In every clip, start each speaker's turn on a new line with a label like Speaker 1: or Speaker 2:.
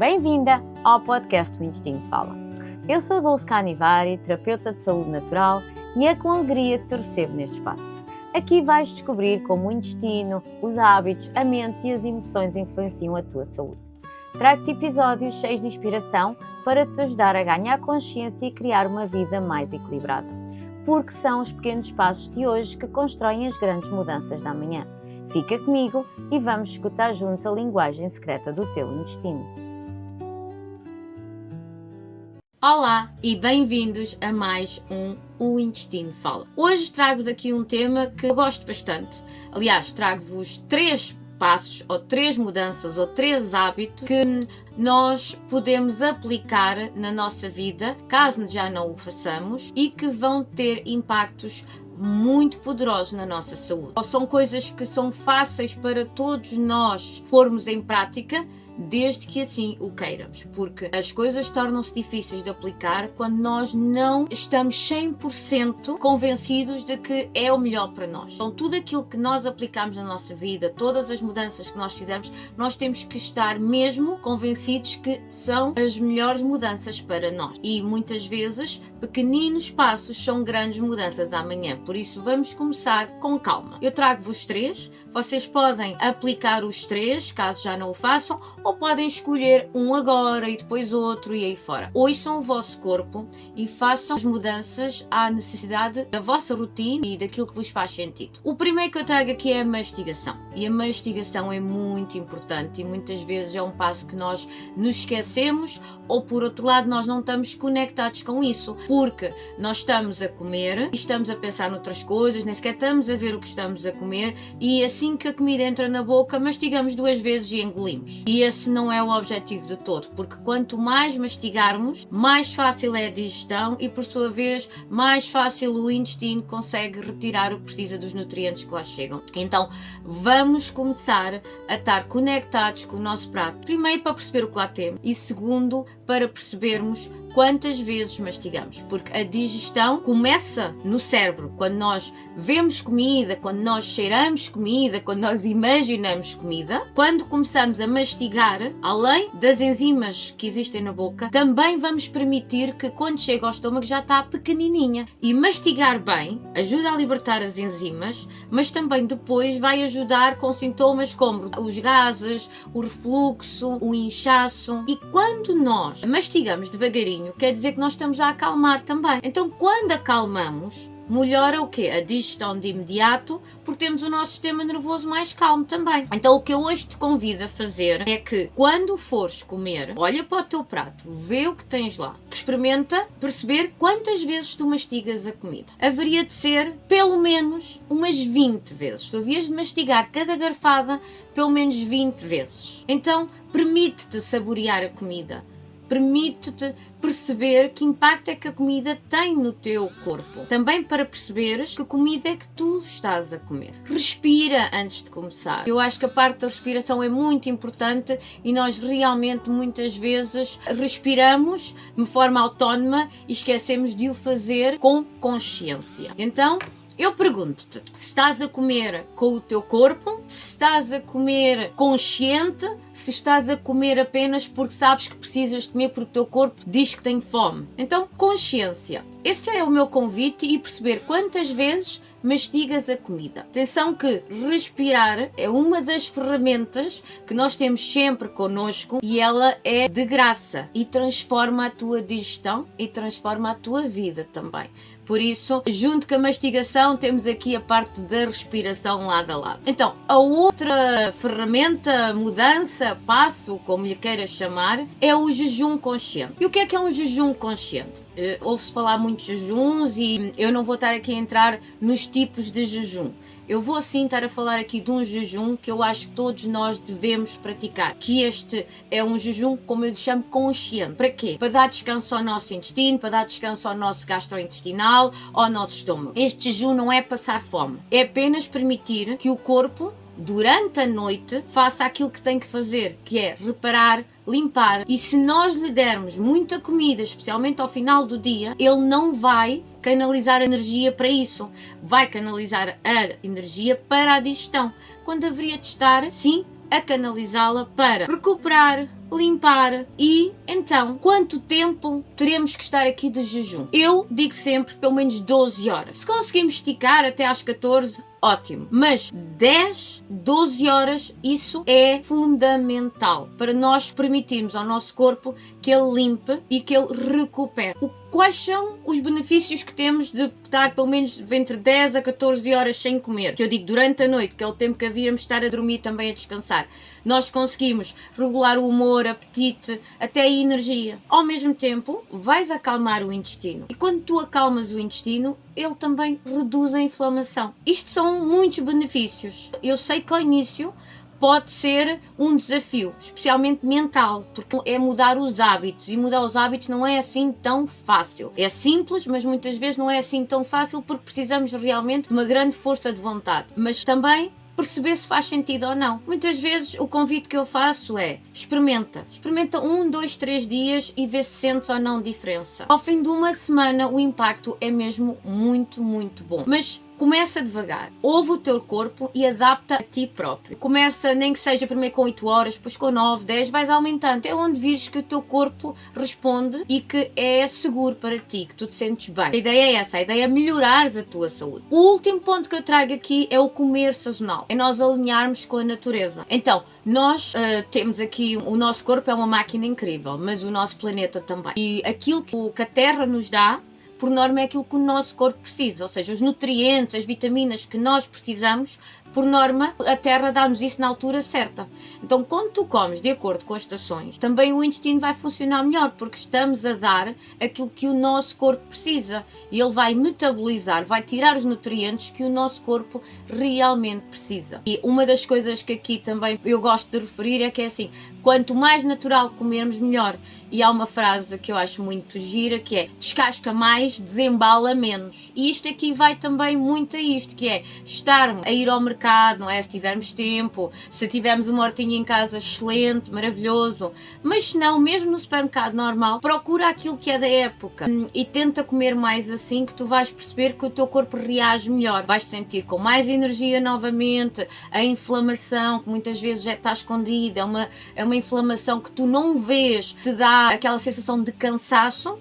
Speaker 1: Bem-vinda ao podcast O Intestino Fala. Eu sou a Dulce Canivari, terapeuta de saúde natural, e é com alegria que te recebo neste espaço. Aqui vais descobrir como o intestino, os hábitos, a mente e as emoções influenciam a tua saúde. Trago-te episódios cheios de inspiração para te ajudar a ganhar consciência e criar uma vida mais equilibrada. Porque são os pequenos passos de hoje que constroem as grandes mudanças da amanhã. Fica comigo e vamos escutar juntos a linguagem secreta do teu intestino. Olá e bem-vindos a mais um O Intestino Fala. Hoje trago-vos aqui um tema que eu gosto bastante. Aliás, trago-vos 3 passos, ou 3 mudanças, ou 3 hábitos que nós podemos aplicar na nossa vida, caso já não o façamos, e que vão ter impactos muito poderosos na nossa saúde. Ou são coisas que são fáceis para todos nós pormos em prática, desde que assim o queiramos, porque as coisas tornam-se difíceis de aplicar quando nós não estamos 100% convencidos de que é o melhor para nós. Então, tudo aquilo que nós aplicamos na nossa vida, todas as mudanças que nós fizemos, nós temos que estar mesmo convencidos que são as melhores mudanças para nós. E muitas vezes, pequeninos passos são grandes mudanças amanhã. Por isso, vamos começar com calma. Eu trago-vos 3, vocês podem aplicar os 3, caso já não o façam, ou podem escolher um agora e depois outro e aí fora. Ouçam o vosso corpo e façam as mudanças à necessidade da vossa rotina e daquilo que vos faz sentido. O primeiro que eu trago aqui é a mastigação. E a mastigação é muito importante e muitas vezes é um passo que nós nos esquecemos, ou por outro lado nós não estamos conectados com isso, porque nós estamos a comer e estamos a pensar noutras coisas, nem sequer estamos a ver o que estamos a comer, e assim que a comida entra na boca, mastigamos 2 vezes e engolimos. E esse não é o objetivo de todo, porque quanto mais mastigarmos, mais fácil é a digestão e, por sua vez, mais fácil o intestino consegue retirar o que precisa dos nutrientes que lá chegam. Então, vamos começar a estar conectados com o nosso prato. Primeiro, para perceber o que lá temos, e segundo, para percebermos quantas vezes mastigamos, porque a digestão começa no cérebro, quando nós vemos comida, quando nós cheiramos comida, quando nós imaginamos comida. Quando começamos a mastigar, além das enzimas que existem na boca, também vamos permitir que quando chega ao estômago já está pequenininha. E mastigar bem ajuda a libertar as enzimas, mas também depois vai ajudar com sintomas como os gases, o refluxo, o inchaço. E quando nós mastigamos devagarinho, quer dizer que nós estamos a acalmar também. Então, quando acalmamos, melhora o quê? A digestão de imediato, porque temos o nosso sistema nervoso mais calmo também. Então, o que eu hoje te convido a fazer é que, quando fores comer, olha para o teu prato, vê o que tens lá, experimenta perceber quantas vezes tu mastigas a comida. Haveria de ser, pelo menos, umas 20 vezes. Tu havias de mastigar cada garfada pelo menos 20 vezes. Então, permite-te saborear a comida. Permite-te perceber que impacto é que a comida tem no teu corpo. Também para perceberes que comida é que tu estás a comer. Respira antes de começar. Eu acho que a parte da respiração é muito importante e nós realmente muitas vezes respiramos de forma autónoma e esquecemos de o fazer com consciência. Então, eu pergunto-te, se estás a comer com o teu corpo, se estás a comer consciente, se estás a comer apenas porque sabes que precisas de comer porque o teu corpo diz que tem fome. Então, consciência. Esse é o meu convite, e perceber quantas vezes mastigas a comida. Atenção que respirar é uma das ferramentas que nós temos sempre connosco e ela é de graça e transforma a tua digestão e transforma a tua vida também. Por isso, junto com a mastigação, temos aqui a parte da respiração lado a lado. Então, a outra ferramenta, mudança, passo, como lhe queiras chamar, é o jejum consciente. E o que é um jejum consciente? Ouve-se falar muito de jejuns e eu não vou estar aqui a entrar nos tipos de jejum. Eu vou sim estar a falar aqui de um jejum que eu acho que todos nós devemos praticar, que este é um jejum, como eu lhe chamo, consciente. Para quê? Para dar descanso ao nosso intestino, para dar descanso ao nosso gastrointestinal, ao nosso estômago. Este jejum não é passar fome, é apenas permitir que o corpo, durante a noite, faça aquilo que tem que fazer, que é reparar, limpar. E se nós lhe dermos muita comida, especialmente ao final do dia, ele não vai canalizar energia para isso. Vai canalizar a energia para a digestão, quando haveria de estar, sim, a canalizá-la para recuperar, limpar. E então, quanto tempo teremos que estar aqui de jejum? Eu digo sempre pelo menos 12 horas. Se conseguimos esticar até às 14, ótimo. Mas 10, 12 horas, isso é fundamental para nós permitirmos ao nosso corpo que ele limpe e que ele recupere. Quais são os benefícios que temos de estar pelo menos entre 10 a 14 horas sem comer? Que eu digo durante a noite, que é o tempo que havíamos estar a dormir também a descansar. Nós conseguimos regular o humor, apetite, até a energia. Ao mesmo tempo, vais acalmar o intestino. E quando tu acalmas o intestino, ele também reduz a inflamação. Isto são muitos benefícios. Eu sei que ao início pode ser um desafio, especialmente mental, porque é mudar os hábitos, e mudar os hábitos não é assim tão fácil. É simples, mas muitas vezes não é assim tão fácil porque precisamos realmente de uma grande força de vontade. Mas também perceber se faz sentido ou não. Muitas vezes o convite que eu faço é experimenta 1, 2, 3 dias e vê se sentes ou não diferença. Ao fim de uma semana o impacto é mesmo muito, muito bom. Mas começa devagar, ouve o teu corpo e adapta a ti próprio. Começa nem que seja primeiro com 8 horas, depois com 9, 10, vais aumentando. Até onde vires que o teu corpo responde e que é seguro para ti, que tu te sentes bem. A ideia é essa, a ideia é melhorares a tua saúde. O último ponto que eu trago aqui é o comer sazonal. É nós alinharmos com a natureza. Então, nós temos aqui, o nosso corpo é uma máquina incrível, mas o nosso planeta também. E aquilo que a Terra nos dá, por norma é aquilo que o nosso corpo precisa, ou seja, os nutrientes, as vitaminas que nós precisamos, por norma a Terra dá-nos isso na altura certa. Então quando tu comes de acordo com as estações, também o intestino vai funcionar melhor, porque estamos a dar aquilo que o nosso corpo precisa e ele vai metabolizar, vai tirar os nutrientes que o nosso corpo realmente precisa. E uma das coisas que aqui também eu gosto de referir é que é assim, quanto mais natural comermos, melhor. E há uma frase que eu acho muito gira, que é descasca mais, desembala menos. E isto aqui vai também muito a isto, que é estar a ir ao mercado, não é? Se tivermos tempo, se tivermos uma hortinha em casa, excelente, maravilhoso. Mas se não, mesmo no supermercado normal, procura aquilo que é da época e tenta comer mais assim, que tu vais perceber que o teu corpo reage melhor. Vais sentir com mais energia novamente, a inflamação, que muitas vezes já está escondida, é uma inflamação que tu não vês, te dá aquela sensação de cansaço.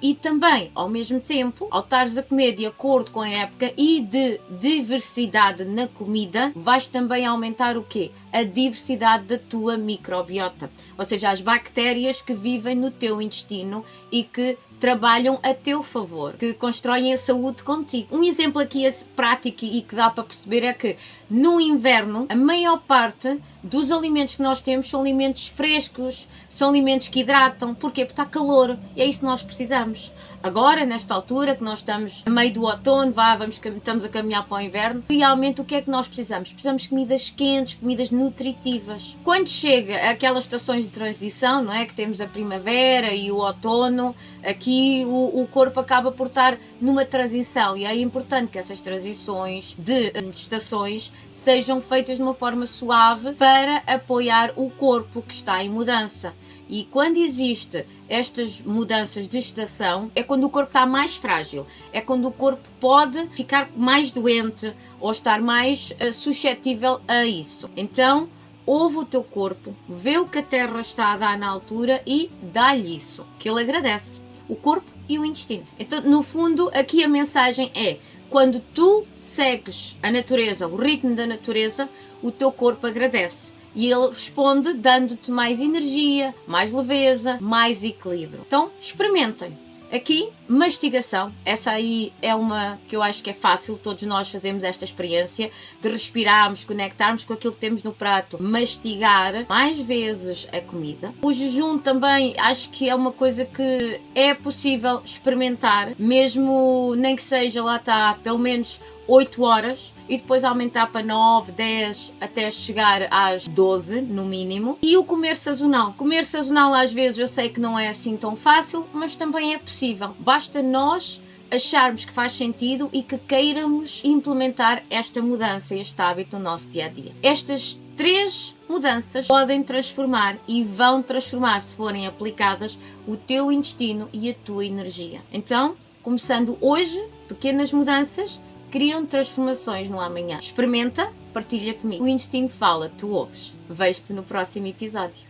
Speaker 1: E também, ao mesmo tempo, ao estares a comer de acordo com a época e de diversidade na comida, vais também aumentar o quê? A diversidade da tua microbiota. Ou seja, as bactérias que vivem no teu intestino e que trabalham a teu favor, que constroem a saúde contigo. Um exemplo aqui prático e que dá para perceber é que no inverno a maior parte dos alimentos que nós temos são alimentos frescos, são alimentos que hidratam. Porquê? Porque está calor e é isso que nós precisamos. Agora, nesta altura que nós estamos a meio do outono, estamos a caminhar para o inverno, realmente o que é que nós precisamos? Precisamos de comidas quentes, comidas nutritivas. Quando chega aquelas estações de transição, não é? Que temos a primavera e o outono, aqui o corpo acaba por estar numa transição e é importante que essas transições de estações sejam feitas de uma forma suave para apoiar o corpo que está em mudança. E quando existe estas mudanças de estação, é quando o corpo está mais frágil, é quando o corpo pode ficar mais doente ou estar mais suscetível a isso. Então, ouve o teu corpo, vê o que a Terra está a dar na altura e dá-lhe isso, que ele agradece, o corpo e o intestino. Então, no fundo, aqui a mensagem é, quando tu segues a natureza, o ritmo da natureza, o teu corpo agradece. E ele responde dando-te mais energia, mais leveza, mais equilíbrio. Então, experimentem. Aqui, mastigação, essa aí é uma que eu acho que é fácil, todos nós fazemos esta experiência de respirarmos, conectarmos com aquilo que temos no prato, mastigar mais vezes a comida. O jejum também acho que é uma coisa que é possível experimentar, mesmo nem que seja, lá está, pelo menos 8 horas e depois aumentar para 9, 10 até chegar às 12 no mínimo. E o comer sazonal. Comer sazonal às vezes eu sei que não é assim tão fácil, mas também é possível. Basta nós acharmos que faz sentido e que queiramos implementar esta mudança, este hábito no nosso dia a dia. Estas 3 mudanças podem transformar e vão transformar, se forem aplicadas, o teu intestino e a tua energia. Então, começando hoje, pequenas mudanças criam transformações no amanhã. Experimenta, partilha comigo. O intestino fala, tu ouves. Vejo-te no próximo episódio.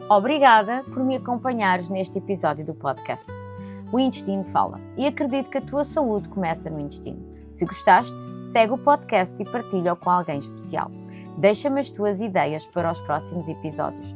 Speaker 2: Obrigada por me acompanhares neste episódio do podcast. O intestino fala e acredito que a tua saúde começa no intestino. Se gostaste, segue o podcast e partilha-o com alguém especial. Deixa-me as tuas ideias para os próximos episódios.